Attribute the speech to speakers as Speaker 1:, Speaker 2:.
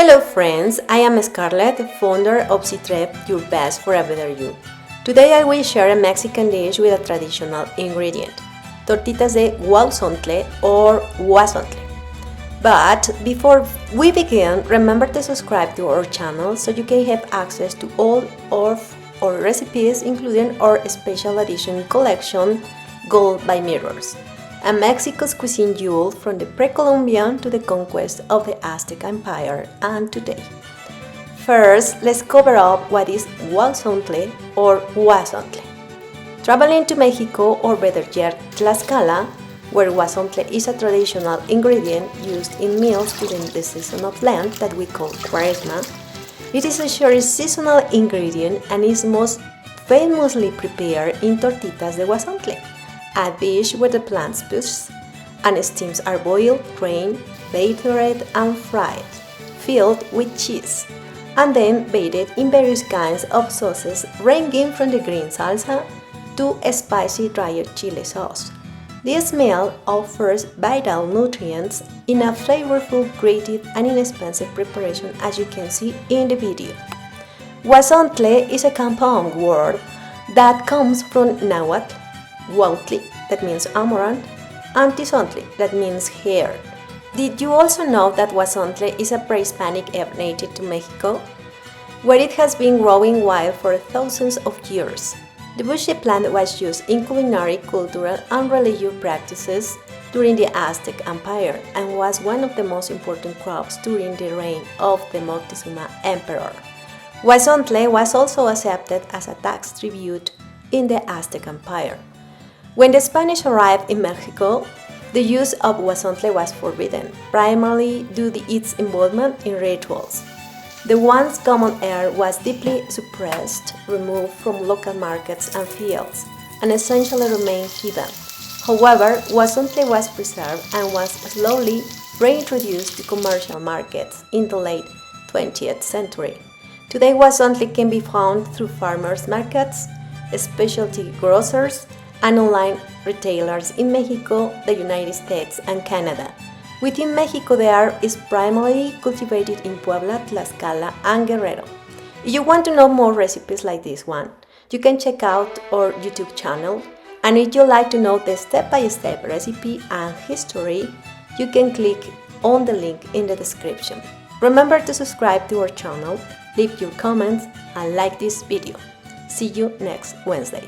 Speaker 1: Hello friends, I am Scarlett, founder of Zitrev, your best for a better you. Today I will share a Mexican dish with a traditional ingredient, tortitas de HUAUZONTLE or HUAUZONTLE. But before we begin, remember to subscribe to our channel so you can have access to all of our recipes, including our special edition collection, Gold by Mirrors, a Mexico's cuisine jewel from the pre-Columbian to the conquest of the Aztec Empire and today. First, let's cover up what is HUAUZONTLE or HUAUZONTLE. Traveling to Mexico, or better yet, Tlaxcala, where HUAUZONTLE is a traditional ingredient used in meals during the season of Lent that we call Quaresma, it is a short seasonal ingredient and is most famously prepared in tortitas de HUAUZONTLE, a dish where the plants push and steams are boiled, drained, battered and fried, filled with cheese, and then bathed in various kinds of sauces ranging from the green salsa to a spicy dried chili sauce. This meal offers vital nutrients in a flavorful, creative and inexpensive preparation, as you can see in the video. HUAUZONTLE is a compound word that comes from Nahuatl, huautli, that means amaranth, and tizontli, that means hair. Did you also know that HUAUZONTLE is a pre-Hispanic herb native to Mexico, where it has been growing wild for thousands of years? The bushy plant was used in culinary, cultural, and religious practices during the Aztec Empire and was one of the most important crops during the reign of the Moctezuma Emperor. HUAUZONTLE was also accepted as a tax tribute in the Aztec Empire. When the Spanish arrived in Mexico, the use of HUAUZONTLE was forbidden, primarily due to its involvement in rituals. The once common herb was deeply suppressed, removed from local markets and fields, and essentially remained hidden. However, HUAUZONTLE was preserved and was slowly reintroduced to commercial markets in the late 20th century. Today, HUAUZONTLE can be found through farmers' markets, specialty grocers, and online retailers in Mexico, the United States, and Canada. Within Mexico, the herb is primarily cultivated in Puebla, Tlaxcala, and Guerrero. If you want to know more recipes like this one, you can check out our YouTube channel, and if you like to know the step-by-step recipe and history, you can click on the link in the description. Remember to subscribe to our channel, leave your comments, and like this video. See you next Wednesday.